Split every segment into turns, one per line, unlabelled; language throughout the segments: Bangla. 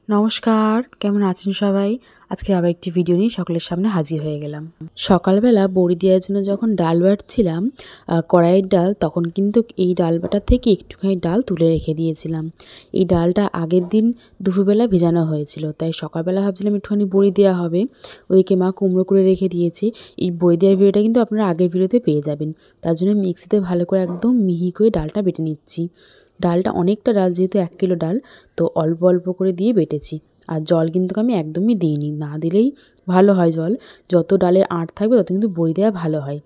নমস্কার, কেমন আছেন সবাই? আজকে আবার একটি ভিডিও নিয়ে সকলের সামনে হাজির হয়ে গেলাম। সকালবেলা বড়ি দেওয়ার জন্য যখন ডাল বাটছিলাম, কড়াইয়ের ডাল, তখন কিন্তু এই ডাল বাটার থেকে একটুখানি ডাল তুলে রেখে দিয়েছিলাম। এই ডালটা আগের দিন দুপুরবেলা ভেজানো হয়েছিল, তাই সকালবেলা ভাবছিলাম একটুখানি বড়ি দেওয়া হবে। ওদিকে মা কুমড়ো করে রেখে দিয়েছে। এই বড়ি দেওয়ার ভিডিওটা কিন্তু আপনারা আগের ভিডিওতে পেয়ে যাবেন। তার জন্য মিক্সিতে ভালো করে একদম মিহি করে ডালটা বেটে নিচ্ছি। ডালটা অনেকটা ডাল, যেহেতু 1 কিলো ডাল, তো অল্প অল্প করে দিয়ে বেটেছি। আর জল কিন্তু আমি একদমই দিইনি, না দিলেই ভালো হয় জল। যত ডালের আঁট থাকবে তত কিন্তু বড়ি দেওয়া ভালো হয়।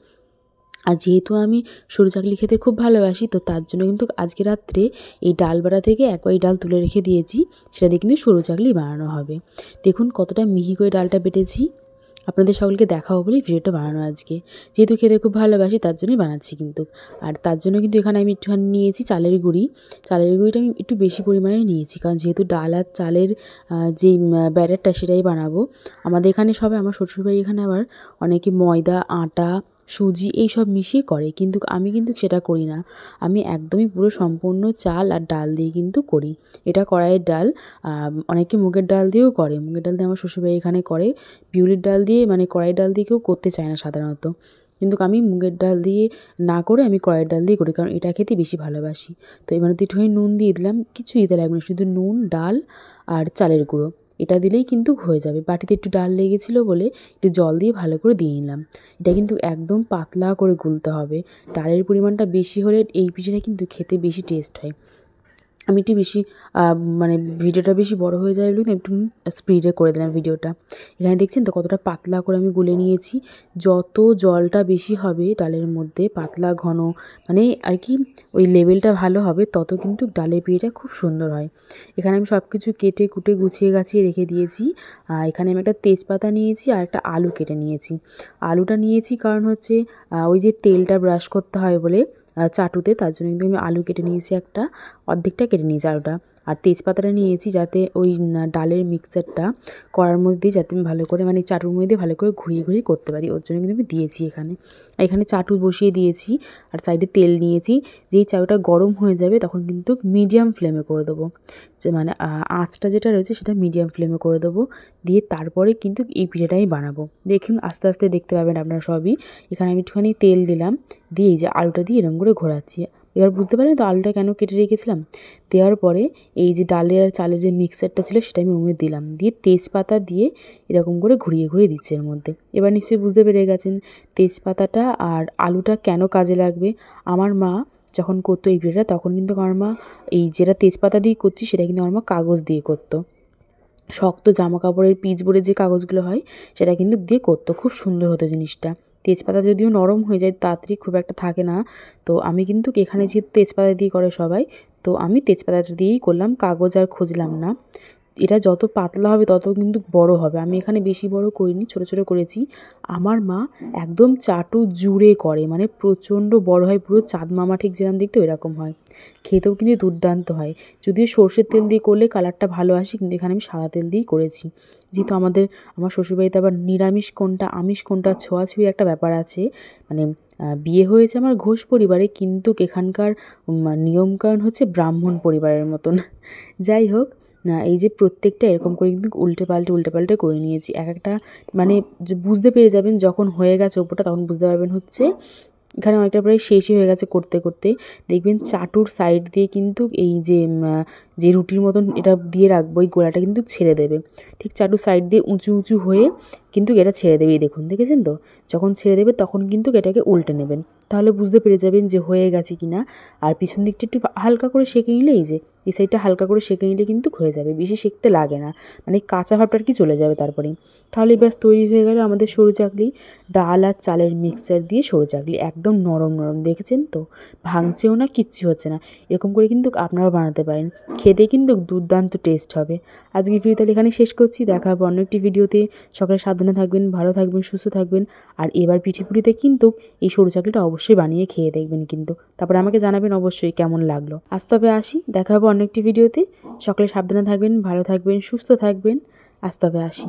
আর যেহেতু আমি সরু চাকলি খেতে খুব ভালোবাসি, তো তার জন্য কিন্তু আজকে রাত্রে এই ডাল বাটা থেকে একবারই ডাল তুলে রেখে দিয়েছি, সেটা দিয়ে কিন্তু সরু চাকলি বানানো হবে। দেখুন কতটা মিহি করে ডালটা বেটেছি। আপনাদের সকলকে দেখাবো বলেই ভিডিওটা বানানো আজকে। যেহেতু খেতে খুব ভালোবাসি তার জন্যই বানাচ্ছি কিন্তু। আর তার জন্য কিন্তু এখানে আমি একটুখানি নিয়েছি চালের গুঁড়ি। চালের গুঁড়িটা আমি একটু বেশি পরিমাণে নিয়েছি, কারণ যেহেতু ডাল আর চালের যেই ব্যাটারটা সেটাই বানাবো। আমাদের এখানে সবাই, আমার শ্বশুরবাড়ি এখানে আবার অনেকে ময়দা, আটা, সুজি এইসব মিশিয়ে করে, কিন্তু আমি কিন্তু সেটা করি না। আমি একদমই পুরো সম্পূর্ণ চাল আর ডাল দিয়ে কিন্তু করি। এটা কড়াইয়ের ডাল। অনেকে মুগের ডাল দিয়েও করে, মুগের ডাল দিয়ে আমার শ্বশুরবাড়ি এখানে করে। বিউলির ডাল দিয়ে, মানে কড়াইয়ের ডাল দিয়ে কেউ করতে চায় না সাধারণত, কিন্তু আমি মুগের ডাল দিয়ে না করে আমি কড়াইয়ের ডাল দিয়ে করি, কারণ এটা খেতে বেশি ভালোবাসি। তো এবার একটুখানি নুন দিয়ে দিলাম, কিছু দিতে লাগবে না, শুধু নুন, ডাল আর চালের গুঁড়ো, এটা দিলেই কিন্তু হয়ে যাবে। বাটিতে একটু ডাল লেগেছিলো বলে একটু জল দিয়ে ভালো করে দিয়ে নিলাম। এটা কিন্তু একদম পাতলা করে গুলতে হবে। ডালের পরিমাণটা বেশি হলে এই পিঠাটা কিন্তু খেতে বেশি টেস্ট হয়। আমি একটু বেশি মানে ভিডিওটা বেশি বড় হয়ে যায় বলে একটু স্পিডে করে দিলাম ভিডিওটা। এখানে দেখছেন তো কতটা পাতলা করে আমি গুলে নিয়েছি। যত জলটা বেশি হবে ডালের মধ্যে, পাতলা ঘন, মানে আর কি ওই লেভেলটা ভালো হবে, তত কিন্তু ডালের পিঠাটা খুব সুন্দর হয়। এখানে আমি সব কিছু কেটে কুটে গুছিয়ে গাছিয়ে রেখে দিয়েছি। এখানে আমি একটা তেজপাতা নিয়েছি আর একটা আলু কেটে নিয়েছি। আলুটা নিয়েছি কারণ হচ্ছে ওই যে তেলটা ব্রাশ করতে হয় বলে চাটুতে, তার জন্য কিন্তু আমি আলু কেটে নিয়েছি, একটা অর্ধেকটা কেটে নিয়েছি আলুটা। আর তেজপাতাটা নিয়েছি যাতে ওই ডালের মিক্সচারটা করার মধ্যে যাতে আমি ভালো করে, মানে চাটুর মধ্যে ভালো করে ঘুরিয়ে ঘুরিয়ে করতে পারি, ওর জন্য কিন্তু আমি দিয়েছি এখানে। এখানে চাটু বসিয়ে দিয়েছি আর সাইডে তেল নিয়েছি। যেই চাটুটা গরম হয়ে যাবে তখন কিন্তু মিডিয়াম ফ্লেমে করে দেবো, যে মানে আঁচটা যেটা রয়েছে সেটা মিডিয়াম ফ্লেমে করে দেবো। দিয়ে তারপরে কিন্তু এই পিঠাটাই বানাবো। দেখুন আস্তে আস্তে দেখতে পাবেন আপনারা সবই। এখানে আমি একটুখানি তেল দিলাম, দিয়ে এই যে আলুটা দিয়ে এরকম করে ঘোরাচ্ছি। এবার বুঝতে পারেন তো আলুটা কেন কেটে রেখেছিলাম। দেওয়ার পরে এই যে ডালের আর চালের যে মিক্সচারটা ছিল সেটা আমি ওর মধ্যে দিলাম, দিয়ে তেজপাতা দিয়ে এরকম করে ঘুরিয়ে ঘুরিয়ে দিচ্ছি এর মধ্যে। এবার নিশ্চয়ই বুঝতে পেরে গেছেন তেজপাতাটা আর আলুটা কেন কাজে লাগবে। আমার মা যখন করতো এই পিঠাটা, তখন কিন্তু আমার মা এই যেটা তেজপাতা দিয়ে করছি সেটা কিন্তু আমার মা কাগজ দিয়ে করতো। শক্ত জামা কাপড়ের পিচ বোর্ডের যে কাগজগুলো হয় সেটা কিন্তু দিয়ে করতো, খুব সুন্দর হতো জিনিসটা। তেজপাতা যদিও নরম হয়ে যায়, তাড়াতাড়ি খুব একটা থাকে না। তো আমি কিন্তু এখানে যেহেতু তেজপাতা দিয়ে করে সবাই, তো আমি তেজপাতাটা দিয়েই করলাম, কাগজ আর খুঁজলাম না। এটা যত পাতলা হবে তত কিন্তু বড় হবে। আমি এখানে বেশি বড় করিনি, ছোট ছোট করেছি। আমার মা একদম চাটু জুড়ে করে, মানে প্রচণ্ড বড় হয়, পুরো চাঁদ মামা ঠিক যেরকম দেখতে এরকম হয়। খেতেও কিন্তু দুর্দান্ত হয়। যদিও সর্ষের তেল দিয়ে করলে কালারটা ভালো আসে, কিন্তু এখানে আমি সাদা তেল দিয়েই করেছি। যেহেতু আমার শ্বশুরবাড়িতে আবার নিরামিষ কোনটা আমিষ কোনটা ছোঁয়াছুঁয়ির একটা ব্যাপার আছে। মানে বিয়ে হয়েছে আমার ঘোষ পরিবারে, কিন্তু এখানকার নিয়মকানুন হচ্ছে ব্রাহ্মণ পরিবারের মতন। যাই হোক, এই যে প্রত্যেকটা এরকম করে কিন্তু উল্টে পাল্টে করে নিয়েছি। একটা মানে বুঝতে পেরে যাবেন যখন হয়ে গেছে ওপরটা, তখন বুঝতে পারবেন হচ্ছে এখানে অনেকটা প্রায় শেষই হয়ে গেছে করতে করতে। দেখবেন চাটুর সাইড দিয়ে কিন্তু এই যে রুটির মতন এটা দিয়ে রাখবো, এই গোলাটা কিন্তু ছেড়ে দেবে। ঠিক চাটুর সাইড দিয়ে উঁচু উঁচু হয়ে কিন্তু এটা ছেড়ে দেবে। দেখুন, দেখেছেন তো? যখন ছেড়ে দেবে তখন কিন্তু এটাকে উল্টে নেবেন, তাহলে বুঝতে পেরে যাবেন যে হয়ে গেছে কি না। আর পিছন দিকটা একটু হালকা করে সেঁকে নিলে, এই যে এই সাইডটা হালকা করে সেঁকে নিলে কিন্তু হয়ে যাবে, বেশি সেঁকতে লাগে না, মানে কাঁচা ভাবটা আর কি চলে যাবে তারপরেই। তাহলে ব্যাস তৈরি হয়ে গেল আমাদের সরু চাকলি। ডাল আর চালের মিক্সচার দিয়ে সরু চাকলি, একদম নরম নরম, দেখেছেন তো? ভাঙছেও না, কিচ্ছু হচ্ছে না। এরকম করে কিন্তু আপনারাও বানাতে পারেন, খেতে কিন্তু দুর্দান্ত টেস্ট হবে। আজকে ভিডিও তাহলে এখানে শেষ করছি, দেখা হবে অন্য একটি ভিডিওতে। সকালে সাবধানে থাকবেন, ভালো থাকবেন, সুস্থ থাকবেন। আর এবার পিঠেপুলিতে কিন্তু এই সরু চাকলিটা অবশ্যই বানিয়ে খেয়ে দেখবেন কিন্তু, তারপরে আমাকে জানাবেন অবশ্যই কেমন লাগলো। আজ তবে আসি, দেখা হবে অন্য একটি ভিডিওতে। সকালে সাবধানে থাকবেন, ভালো থাকবেন, সুস্থ থাকবেন। আজ তবে আসি।